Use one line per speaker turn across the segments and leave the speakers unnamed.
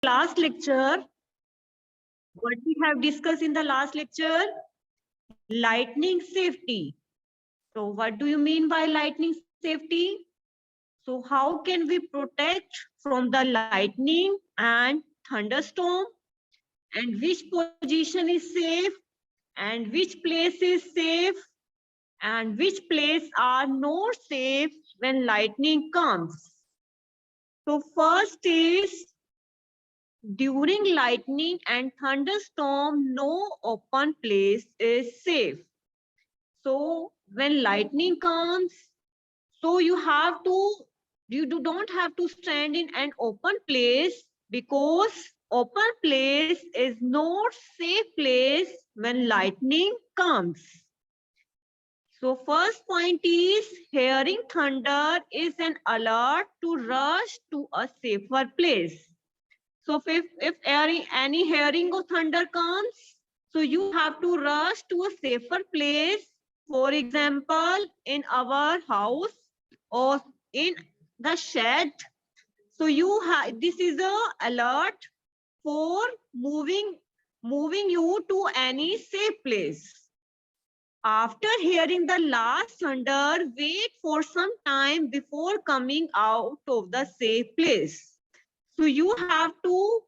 last lecture, what we have discussed in the last lecture, lightning safety. So what do you mean by lightning safety? So how can we protect from the lightning and thunderstorm, and which position is safe and which place is safe and which place are not safe when lightning comes? So first is, during lightning and thunderstorm, no open place is safe. So when lightning comes, so you don't have to stand in an open place, because open place is not safe place when lightning comes. So first point is, hearing thunder is an alert to rush to a safer place. So if any hearing of thunder comes, so you have to rush to a safer place. For example, in our house or in the shed. So this is a alert for moving you to any safe place. After hearing the last thunder, wait for some time before coming out of the safe place. So you have to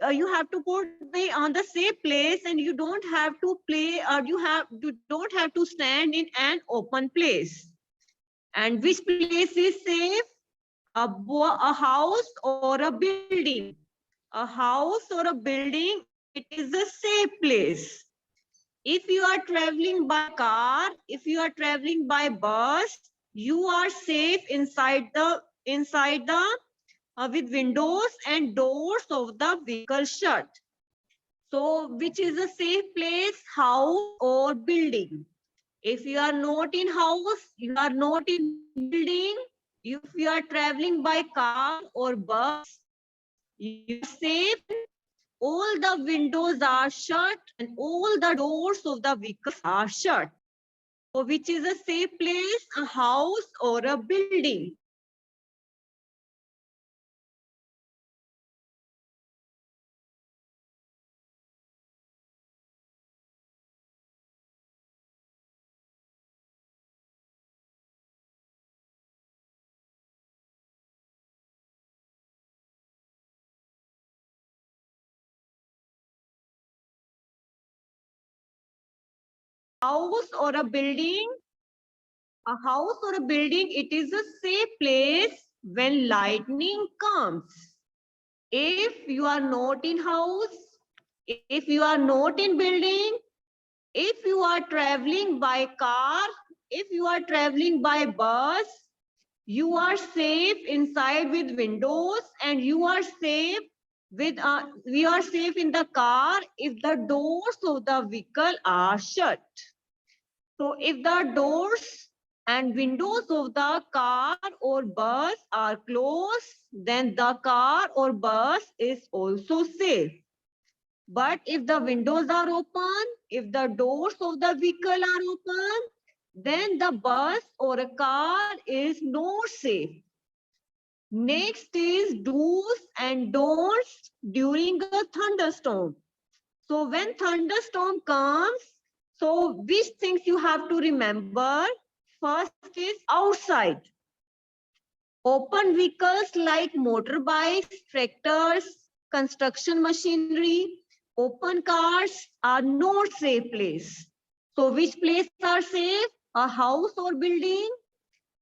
put the on the safe place, and you don't have to play, or you don't have to stand in an open place. And which place is safe? A house or a building. A house or a building, it is a safe place. If you are traveling by car, if you are traveling by bus, you are safe inside the with windows and doors of the vehicle shut. So which is a safe place, house or building? If you are not in house, you are not in building, if you are traveling by car or bus, you are safe. All the windows are shut and all the doors of the vehicles are shut. So which is a safe place, a house or a building? House or a building? A house or a building, it is a safe place when lightning comes. If you are not in house, if you are not in building, if you are traveling by car, if you are traveling by bus, you are safe inside with windows, and you are safe with we are safe in the car if the doors of the vehicle are shut. So if the doors and windows of the car or bus are closed, then the car or bus is also safe. But if the windows are open, if the doors of the vehicle are open, then the bus or a car is not safe. Next is do's and don'ts during a thunderstorm. So when thunderstorm comes, so which things you have to remember? First is outside. Open vehicles like motorbikes, tractors, construction machinery, open cars are not safe place. So which place are safe? A house or building,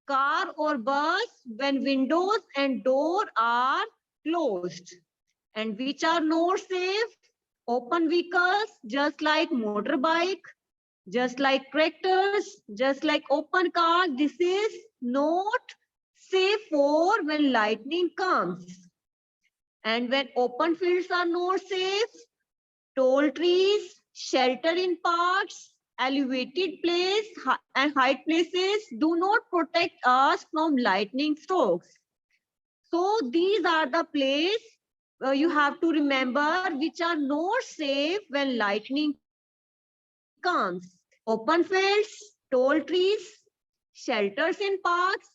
car or bus, when windows and door are closed. And which are not safe? Open vehicles, just like motorbike, just like tractors, just like open car. This is not safe for when lightning comes. And when open fields are not safe, tall trees, shelter in parks, elevated place and high places do not protect us from lightning strokes. So these are the places you have to remember which are not safe when lightning comes. Open fields, tall trees, shelters in parks,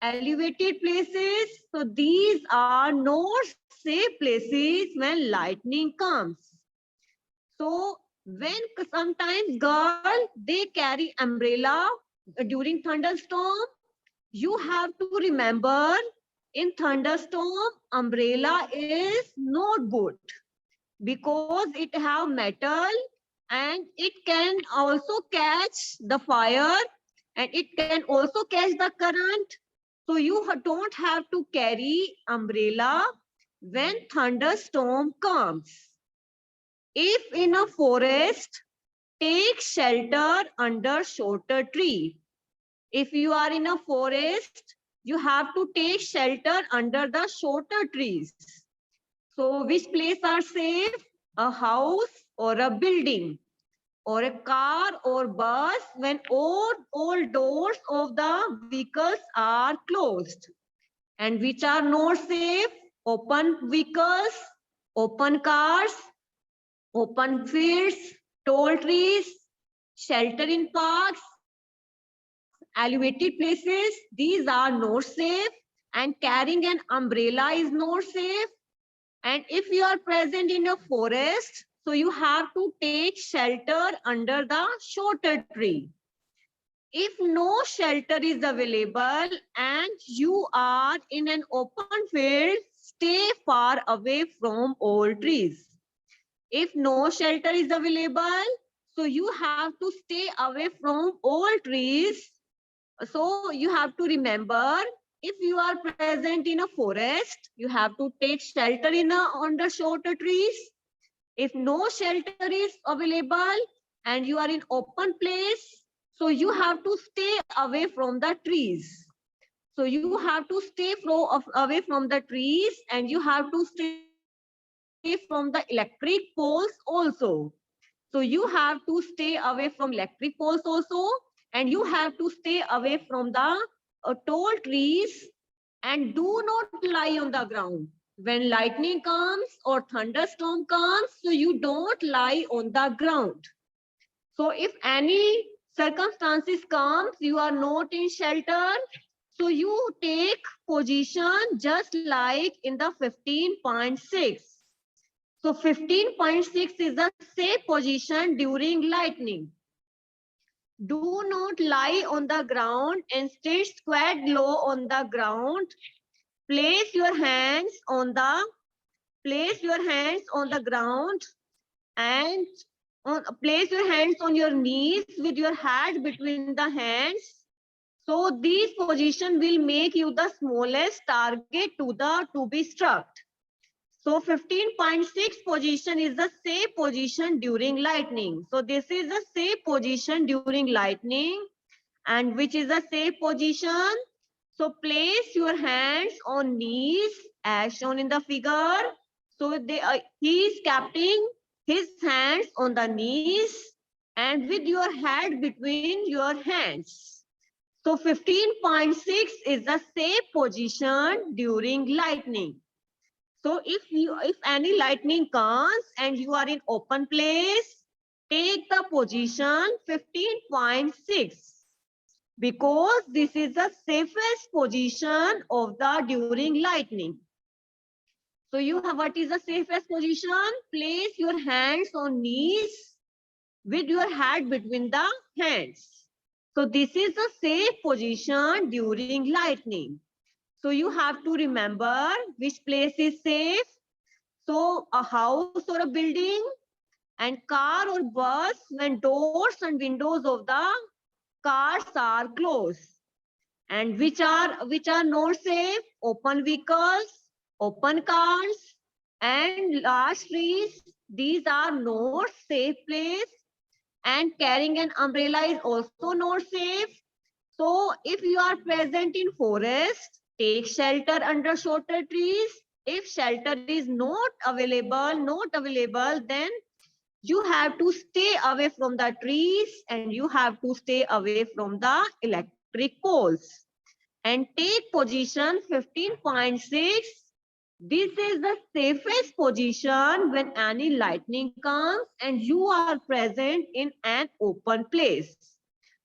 elevated places. So these are not safe places when lightning comes. So when sometimes girl, they carry umbrella during thunderstorm, you have to remember in thunderstorm, umbrella is not good because it have metal and it can also catch the fire and it can also catch the current. So you don't have to carry umbrella when thunderstorm comes. If in a forest, take shelter under shorter tree. If you are in a forest, you have to take shelter under the shorter trees. So which place are safe? A house or a building or a car or bus when all doors of the vehicles are closed. And which are not safe? Open vehicles, open cars, open fields, tall trees, shelter in parks, elevated places. These are not safe. And carrying an umbrella is not safe. And if you are present in a forest, so you have to take shelter under the shorter tree. If no shelter is available and you are in an open field, stay far away from all trees. If no shelter is available, so you have to stay away from all trees. So you have to remember, if you are present in a forest, you have to take shelter in under shorter trees. If no shelter is available and you are in open place, so you have to stay away from the trees. So you have to stay away from the trees and you have to stay from the electric poles also. So you have to stay away from electric poles also and you have to stay away from the tall trees and do not lie on the ground. When lightning comes or thunderstorm comes, so you don't lie on the ground. So if any circumstances comes, you are not in shelter, so you take position just like in the 15.6. So 15.6 is the safe position during lightning. Do not lie on the ground, instead squat low on the ground. Place your hands on the ground and place your hands on your knees with your head between the hands. So this position will make you the smallest target to be struck. So 15.6 position is the safe position during lightning. So this is the safe position during lightning. And which is the safe position? So place your hands on knees as shown in the figure. So he is keeping his hands on the knees and with your head between your hands. So 15.6 is the safe position during lightning. So if any lightning comes and you are in open place, take the position 15.6 because this is the safest position of the during lightning. So you have what is the safest position? Place your hands on knees with your head between the hands. So this is the safe position during lightning. So you have to remember which place is safe. So a house or a building and car or bus when doors and windows of the cars are closed. And which are not safe? Open vehicles, open cars, and large trees. These are not safe place. And carrying an umbrella is also not safe. So if you are present in forest, take shelter under shorter trees. If shelter is not available, then you have to stay away from the trees and you have to stay away from the electric poles. And take position 15.6. This is the safest position when any lightning comes and you are present in an open place.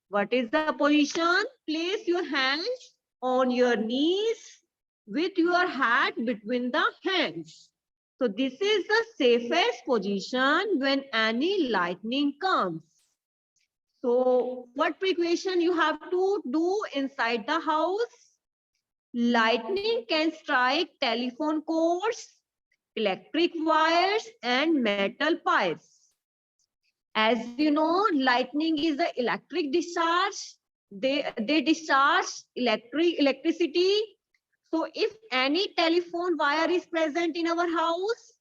What is the position? Place your hands on your knees with your head between the hands. So this is the safest position when any lightning comes. So what precaution you have to do inside the house? Lightning can strike telephone cords, electric wires, and metal pipes. As you know, lightning is the electric discharge. They discharge electricity. So if any telephone wire is present in our house,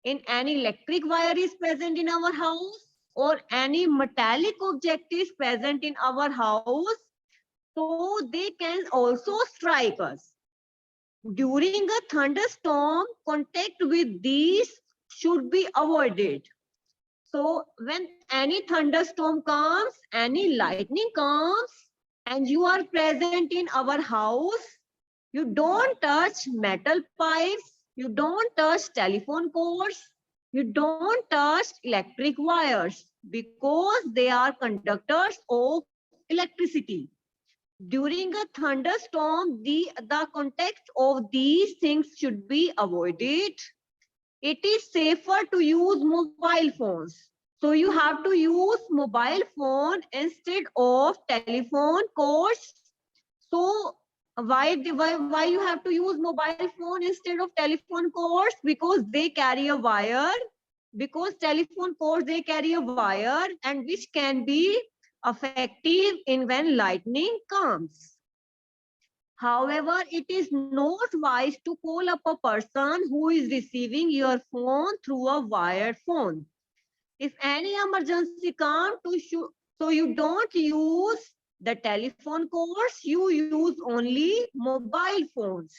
in any electric wire is present in our house, or any metallic object is present in our house, so they can also strike us. During a thunderstorm, contact with these should be avoided. So when any thunderstorm comes, any lightning comes, and you are present in our house, you don't touch metal pipes, you don't touch telephone cords, you don't touch electric wires because they are conductors of electricity. During a thunderstorm, the contact of these things should be avoided. It is safer to use mobile phones. So you have to use mobile phone instead of telephone cords. So why you have to use mobile phone instead of telephone cords? Because they carry a wire. Because telephone cords they carry a wire and which can be effective in when lightning comes. However, it is not wise to call up a person who is receiving your phone through a wired phone. If any emergency comes, so you don't use the telephone cords, you use only mobile phones.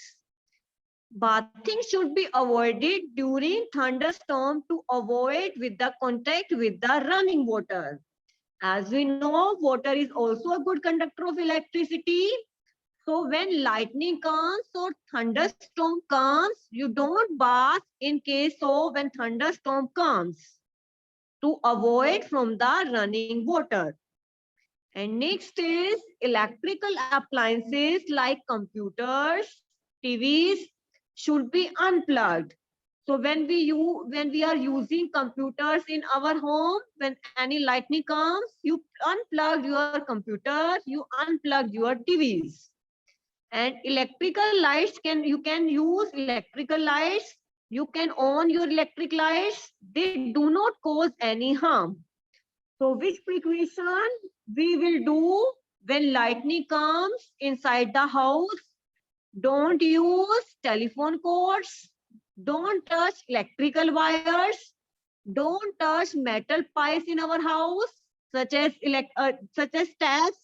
Bathing should be avoided during thunderstorm to avoid with the contact with the running water. As we know, water is also a good conductor of electricity. So when lightning comes or thunderstorm comes, you don't bath in case of when thunderstorm comes to avoid from the running water. And next is electrical appliances like computers, TVs should be unplugged. So when we are using computers in our home, when any lightning comes, you unplug your computer, you unplug your TVs. And electrical lights you can use electrical lights, you can on your electric lights, they do not cause any harm. So which precaution we will do when lightning comes inside the house? Don't use telephone cords, don't touch electrical wires, don't touch metal pipes in our house such as taps.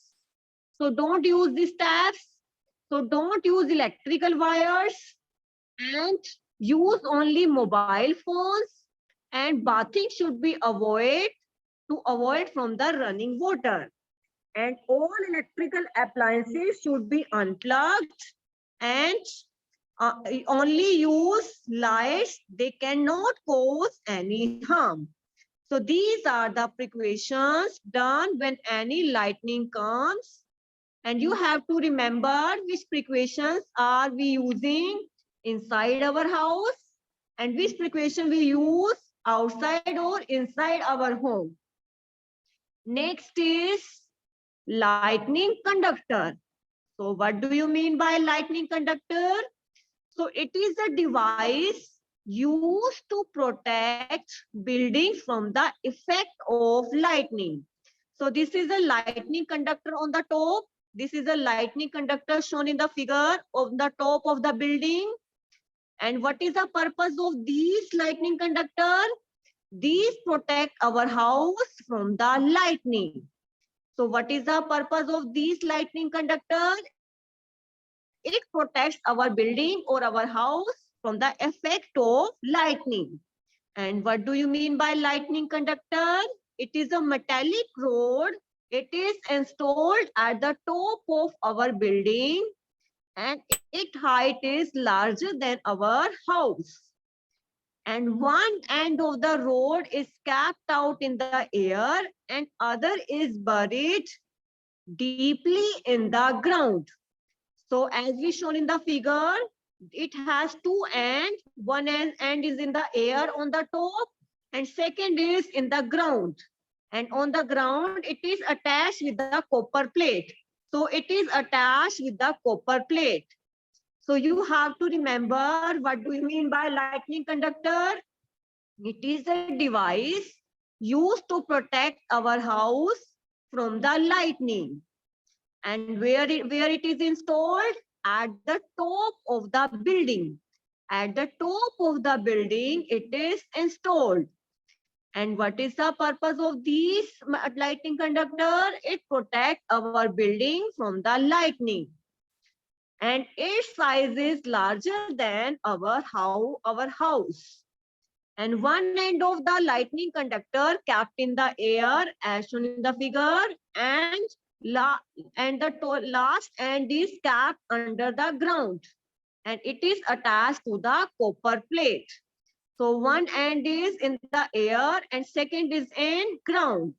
So don't use these taps. So don't use electrical wires and use only mobile phones, and bathing should be avoided to avoid from the running water. And all electrical appliances should be unplugged and only use lights. They cannot cause any harm. So these are the precautions done when any lightning comes. And you have to remember which precautions are we using inside our house and which precaution we use outside or inside our home. Next is lightning conductor. So what do you mean by lightning conductor? So it is a device used to protect buildings from the effect of lightning. So this is a lightning conductor on the top. This is a lightning conductor shown in the figure on the top of the building. And what is the purpose of these lightning conductor? These protect our house from the lightning. So what is the purpose of these lightning conductor? It protects our building or our house from the effect of lightning. And what do you mean by lightning conductor? It is a metallic rod. It is installed at the top of our building and its height is larger than our house. And one end of the rod is kept out in the air and other is buried deeply in the ground. So as we shown in the figure, it has two ends. One end is in the air on the top, and second is in the ground. And on the ground, it is attached with the copper plate. So it is attached with the copper plate. So you have to remember, what do you mean by lightning conductor? It is a device used to protect our house from the lightning. And where it is installed? At the top of the building. At the top of the building, it is installed. And what is the purpose of these lightning conductor? It protects our building from the lightning. And its size is larger than our house. And one end of the lightning conductor kept in the air as shown in the figure, and the last end is kept under the ground, and it is attached to the copper plate. So one end is in the air and second is in ground.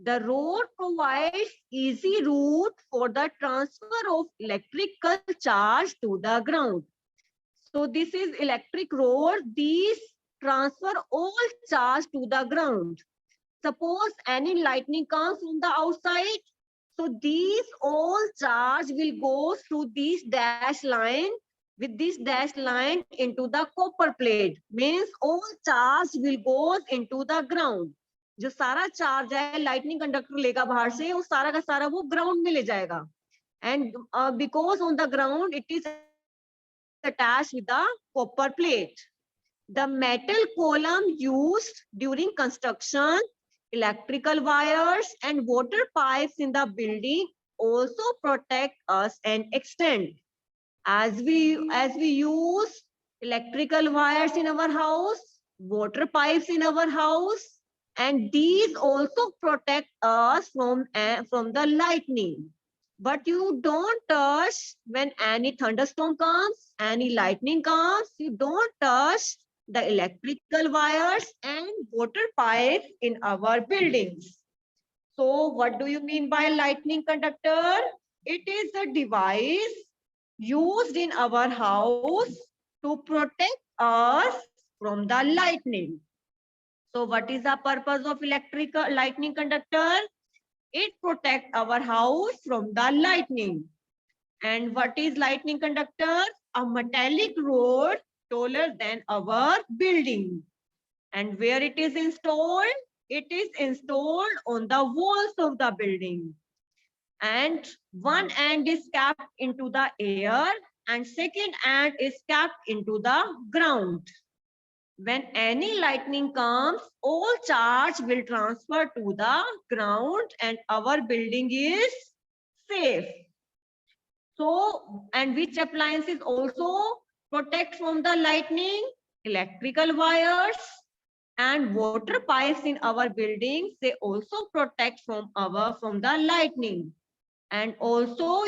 The road provides easy route for the transfer of electrical charge to the ground. So this is electric road. These transfer all charge to the ground. Suppose any lightning comes from the outside, so these all charge will go through this dash line, with this dash line into the copper plate. Means all charge will goes into the ground. जो सारा charge है lightning conductor लेगा बाहर से, वो सारा का सारा वो ground में ले जाएगा. And because on the ground it is attached with the copper plate. The metal column used during construction, electrical wires and water pipes in the building also protect us and extend. As we use electrical wires in our house, water pipes in our house, and these also protect us from the lightning. But you don't touch when any thunderstorm comes, any lightning comes, you don't touch the electrical wires and water pipes in our buildings. So what do you mean by lightning conductor? It is a device used in our house to protect us from the lightning. So what is the purpose of lightning conductor? It protects our house from the lightning. And what is lightning conductor? A metallic rod taller than our building. And where it is installed? It is installed on the walls of the building. And one end is kept into the air and second end is kept into the ground. When any lightning comes, all charge will transfer to the ground and our building is safe. So, and which appliances also protect from the lightning? Electrical wires and water pipes in our buildings, they also protect from the lightning. And also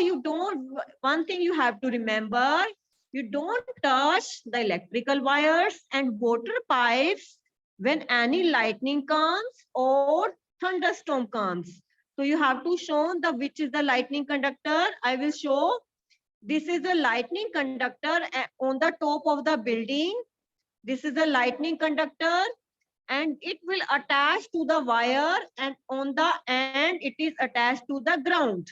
one thing you have to remember, you don't touch the electrical wires and water pipes when any lightning comes or thunderstorm comes. So you have to show which is the lightning conductor. I will show. This is a lightning conductor on the top of the building. This is a lightning conductor and it will attach to the wire, and on the end it is attached to the ground.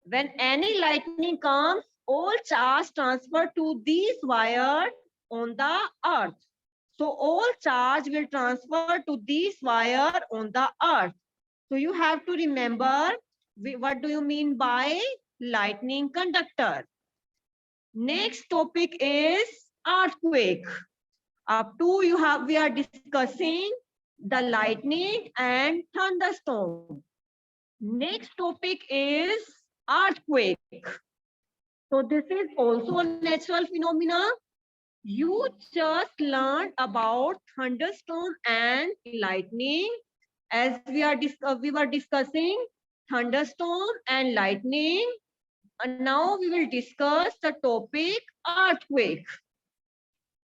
When any lightning comes, all charge transfer to this wire on the earth. So all charge will transfer to this wire on the earth. So you have to remember, what do you mean by lightning conductor? Next topic is earthquake. Up to we are discussing the lightning and thunderstorm. Next topic is earthquake. So this is also a natural phenomena. You just learned about thunderstorm and lightning as we were discussing thunderstorm and lightning. And now we will discuss the topic earthquake.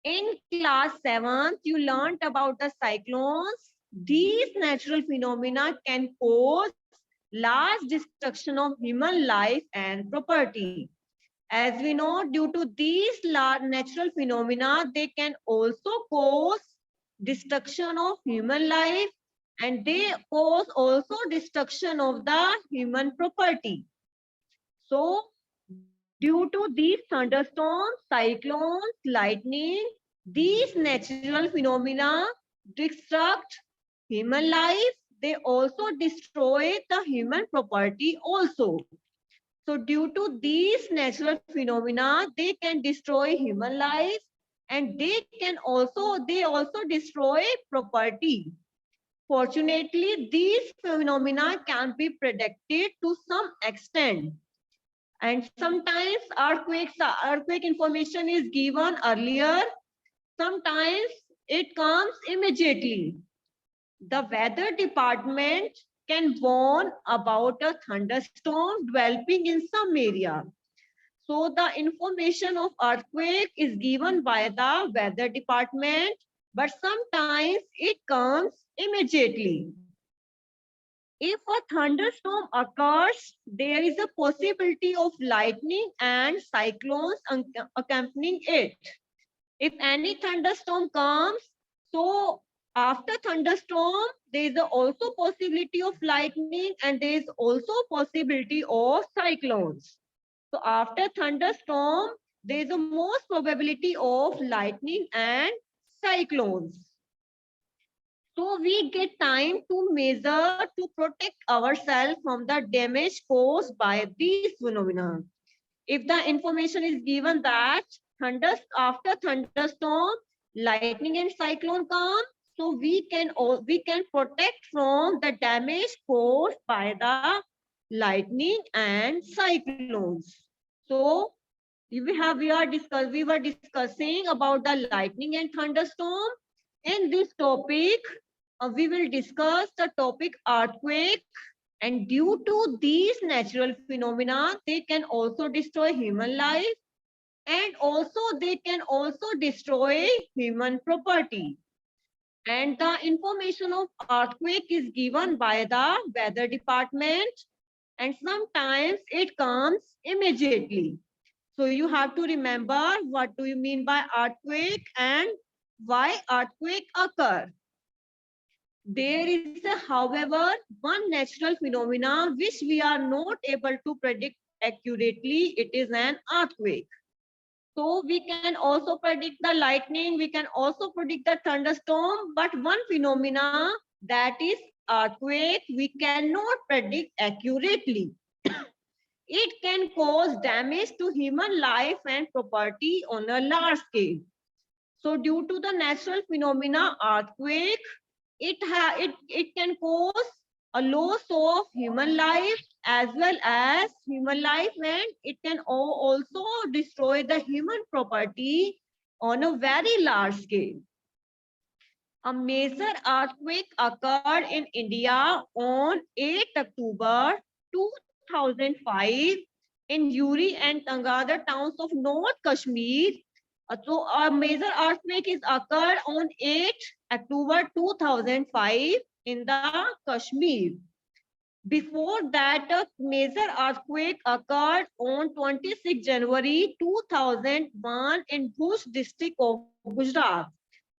In class 7th, you learned about the cyclones. These natural phenomena can cause large destruction of human life and property. As we know, due to these large natural phenomena, they can also cause destruction of human life, and they cause also destruction of the human property. So, due to these thunderstorms, cyclones, lightning, these natural phenomena destruct human life. They also destroy the human property also. So due to these natural phenomena, they can destroy human life, and they also destroy property. Fortunately, these phenomena can be predicted to some extent. And sometimes earthquake information is given earlier. Sometimes it comes immediately. The weather department can warn about a thunderstorm developing in some area. So the information of earthquake is given by the weather department, but sometimes it comes immediately. If a thunderstorm occurs, there is a possibility of lightning and cyclones accompanying it. If any thunderstorm comes, so after thunderstorm, there is also possibility of lightning and there is also possibility of cyclones. So after thunderstorm, there is a most probability of lightning and cyclones. So we get time to measure to protect ourselves from the damage caused by these phenomena. If the information is given that after thunderstorm, lightning and cyclone come, so we can protect from the damage caused by the lightning and cyclones. So we were discussing about the lightning and thunderstorm. In this topic, we will discuss the topic earthquake, and due to these natural phenomena, they can also destroy human life, and also they can also destroy human property. And the information of earthquake is given by the weather department, and sometimes it comes immediately. So you have to remember what do you mean by earthquake and why earthquake occur. There is, however, one natural phenomena which we are not able to predict accurately. It is an earthquake. So we can also predict the lightning, we can also predict the thunderstorm, but one phenomena, that is earthquake, we cannot predict accurately. It can cause damage to human life and property on a large scale. So due to the natural phenomena earthquake, it can cause a loss of human life as well as human life, and it can also destroy the human property on a very large scale. A major earthquake occurred in India on 8 October 2005 in Uri and Tangadar towns of North Kashmir. So a major earthquake is occurred on 8 October 2005 in the Kashmir. Before that, a major earthquake occurred on 26 January 2001 in Bhuj district of Gujarat.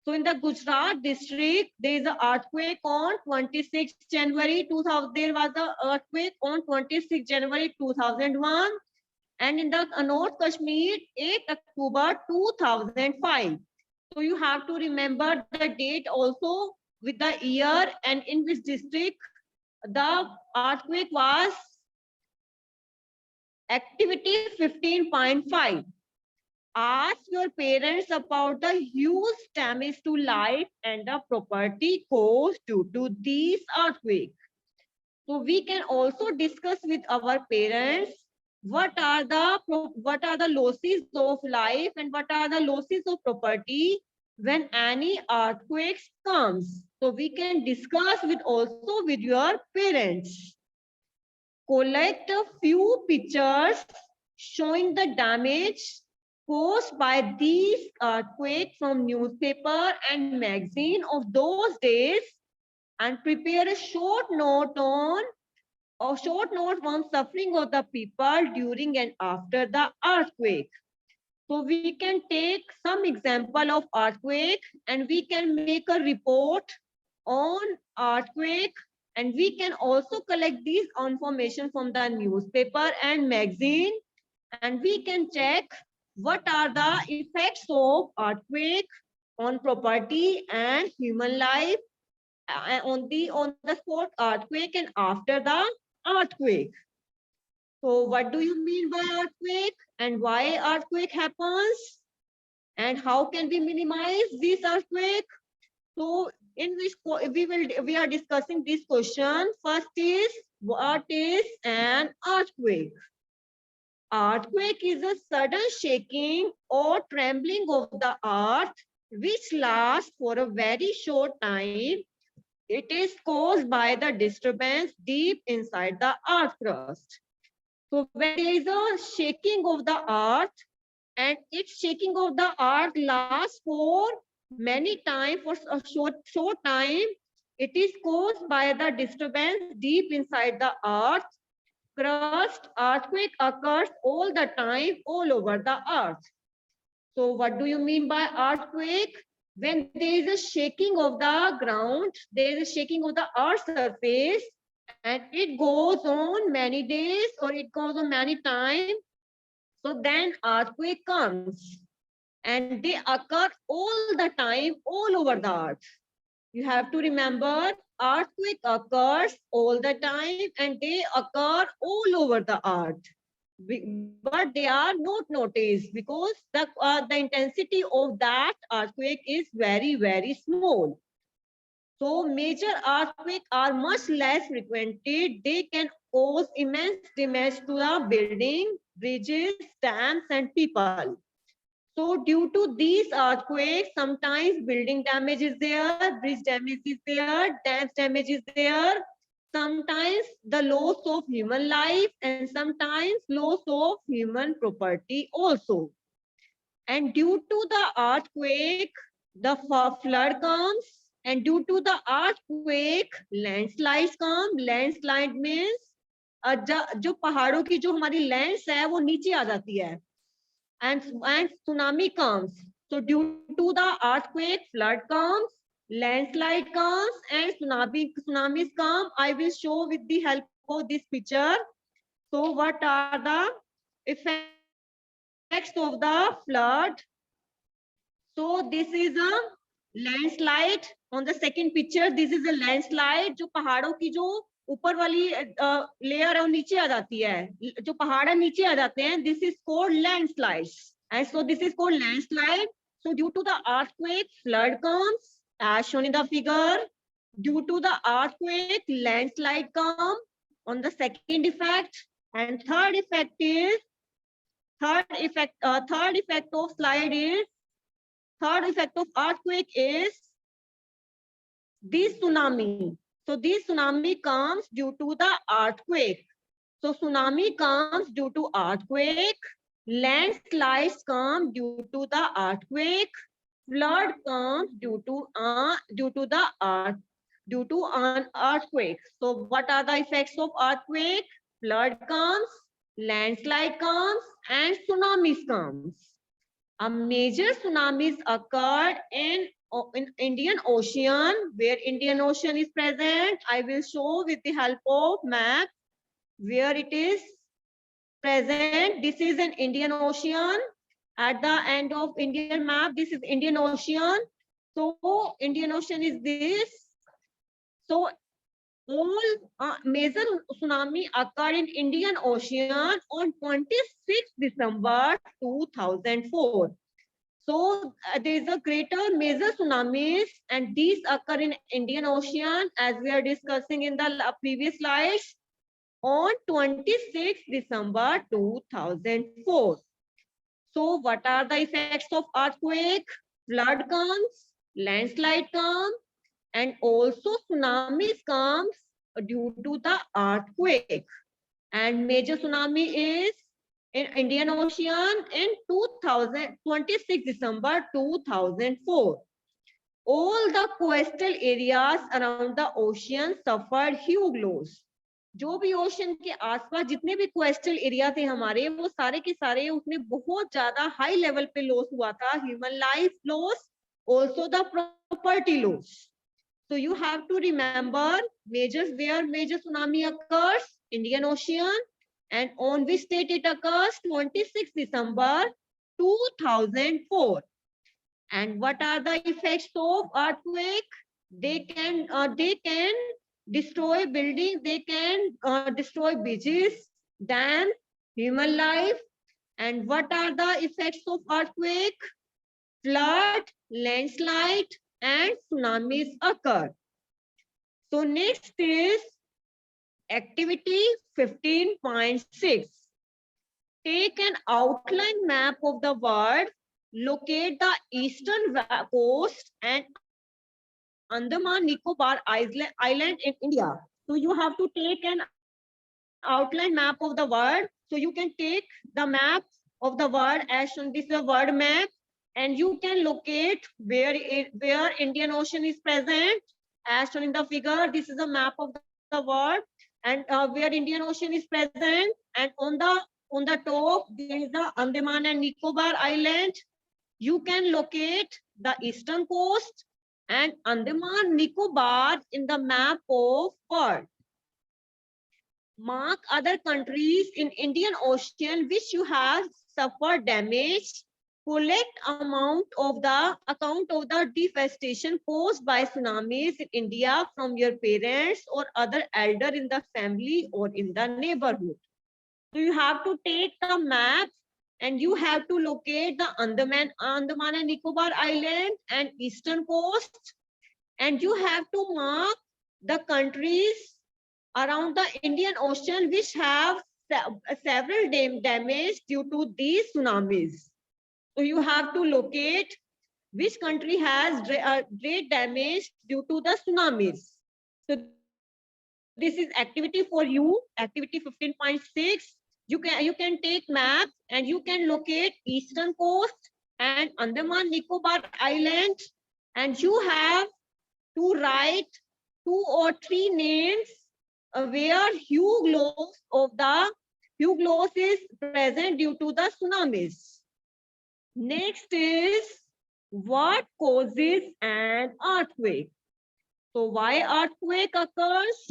So in the Gujarat district, there is an earthquake on 26 January 2000. There was an earthquake on 26 January 2001. And in the North Kashmir, 8 October 2005. So you have to remember the date also with the year and in which district the earthquake was. Activity 15.5. Ask your parents about the huge damage to life and the property caused due to these earthquakes. So we can also discuss with our parents what are the losses of life and what are the losses of property when any earthquakes comes. So we can discuss with also with your parents. Collect a few pictures showing the damage caused by these earthquakes from newspaper and magazine of those days, and prepare a short note on A short note on suffering of the people during and after the earthquake. So we can take some example of earthquake and we can make a report on earthquake, and we can also collect these information from the newspaper and magazine, and we can check what are the effects of earthquake on property and human life on the spot earthquake and after the earthquake. So what do you mean by earthquake and why earthquake happens and how can we minimize this earthquake? So in which we are discussing this question. First is, what is an earthquake? Earthquake is a sudden shaking or trembling of the earth which lasts for a very short time. It is caused by the disturbance deep inside the earth crust. So when there is a shaking of the earth, and its shaking of the earth lasts for many time, for a short time, it is caused by the disturbance deep inside the earth crust. Earthquake occurs all the time, all over the earth. So what do you mean by earthquake? When there is a shaking of the ground, there is a shaking of the earth surface, and it goes on many days or it goes on many times. So then earthquake comes, and they occur all the time, all over the earth. You have to remember, earthquake occurs all the time and they occur all over the earth. But they are not noticed because the intensity of that earthquake is very, very small. So major earthquakes are much less frequented. They can cause immense damage to the building, bridges, dams, and people. So due to these earthquakes, sometimes building damage is there, bridge damage is there, dams damage is there, sometimes the loss of human life, and sometimes loss of human property also. And due to the earthquake, the flood comes, and due to the earthquake, landslides come. Landslide means जो पहाड़ों की जो हमारी lands है वो नीचे आ जाती है, and tsunami comes. So due to the earthquake, flood comes, landslide comes, and tsunamis come. I will show with the help of this picture. So what are the effects of the flood? So this is a landslide. On the second picture, this is a landslide. जो पहाड़ों की जो ऊपर वाली layer है वो नीचे आ जाती है, जो पहाड़ है नीचे आ जाते हैं. This is called landslides. And so this is called landslide. So due to the earthquake, flood comes, as shown in the figure. Due to the earthquake, landslide come on the second effect. And third effect of slide is, third effect of earthquake is this tsunami. So this tsunami comes due to the earthquake. So tsunami comes due to earthquake, landslides come due to the earthquake, flood comes due to an earthquake. So what are the effects of earthquake? Flood comes, landslide comes, and tsunamis comes. A major tsunamis occurred in Indian Ocean. Where Indian Ocean is present, I will show with the help of map where it is present. This is an Indian Ocean. At the end of Indian map, this is Indian Ocean. So Indian Ocean is this. So all major tsunami occurred in Indian Ocean on 26 December 2004. So there is a greater major tsunamis, and these occur in Indian Ocean as we are discussing in the previous slides on 26 December 2004. So what are the effects of earthquake? Flood comes, landslide comes, and also tsunamis comes due to the earthquake. And major tsunami is in Indian Ocean in 26 December 2004. All the coastal areas around the ocean suffered huge loss. जो भी ocean के आसपास जितने भी coastal area थे हमारे, वो सारे के सारे उसमें बहुत ज्यादा हाई लेवल पे लॉस हुआ था. Human life loss, also the property loss. So you have to remember majors where major tsunami occurs, Indian Ocean, and on which date it occurs, 26 December 2004. And what are the effects of earthquake? They can destroy buildings, they can destroy beaches, dams, human life. And what are the effects of earthquake? Flood, landslide, and tsunamis occur. So next is activity 15.6. Take an outline map of the world, locate the eastern coast and Andaman Nicobar Island in India. So you have to take an outline map of the world. So you can take the map of the world as shown. This is a world map, and you can locate where Indian Ocean is present as shown in the figure. This is a map of the world, and where Indian Ocean is present, and on the top there is the Andaman and Nicobar Island. You can locate the eastern coast and Andaman Nicobar in the map of world. Mark other countries in Indian Ocean which you have suffered damage. Collect account of the devastation caused by tsunamis in India from your parents or other elder in the family or in the neighborhood. So you have to take the map and you have to locate the Andaman and Nicobar Island and eastern coast, and you have to mark the countries around the Indian Ocean which have several damage due to these tsunamis. So you have to locate which country has great damage due to the tsunamis. So this is activity for you, activity 15.6. You can take map and you can locate eastern coast and Andaman Nicobar Island, and you have to write 2 or 3 names where huge loss is present due to the tsunamis. Next is what causes an earthquake. So why earthquake occurs?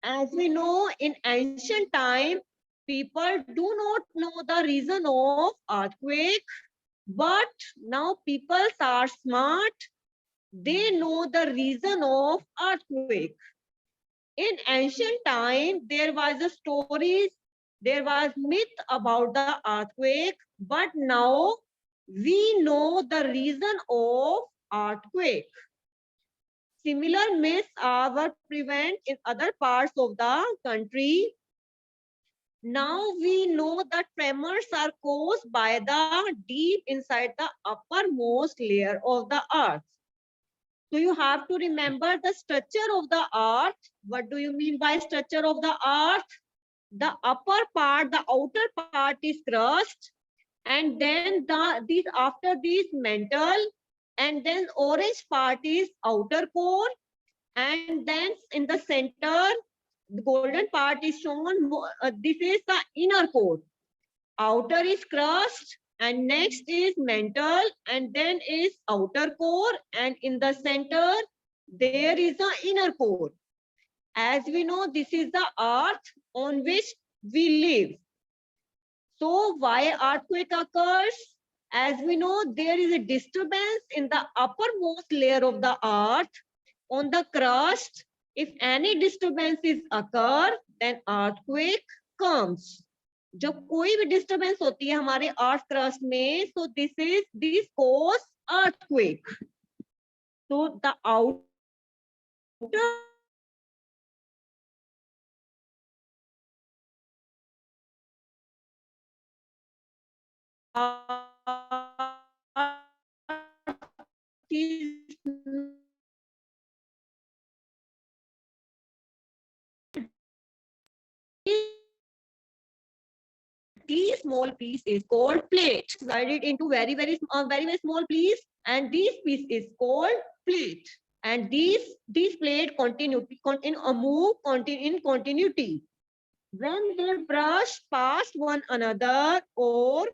As we know, in ancient time, people do not know the reason of earthquake, but now people are smart. They know the reason of earthquake. In ancient time, there was a stories, there was myth about the earthquake, but now we know the reason of earthquake. Similar myths were prevalent in other parts of the country. Now we know that tremors are caused by the deep inside the uppermost layer of the earth. So you have to remember the structure of the earth. What do you mean by structure of the earth? The upper part, the outer part is crust, and then after this mantle, and then orange part is outer core, and then in the center, the golden part is shown. This is the inner core. Outer is crust, and next is mantle, and then is outer core, and in the center there is the inner core. As we know, this is the earth on which we live. So why earthquake occurs? As we know, there is a disturbance in the uppermost layer of the earth on the crust. If any disturbances occur, then earthquake comes. जब कोई भी disturbance होती है हमारे earth crust में, so this cause earthquake. So the outer small piece is called plate. Divided into very small piece, and this piece is called plate. and these plate move in continuity. When they brush past one another or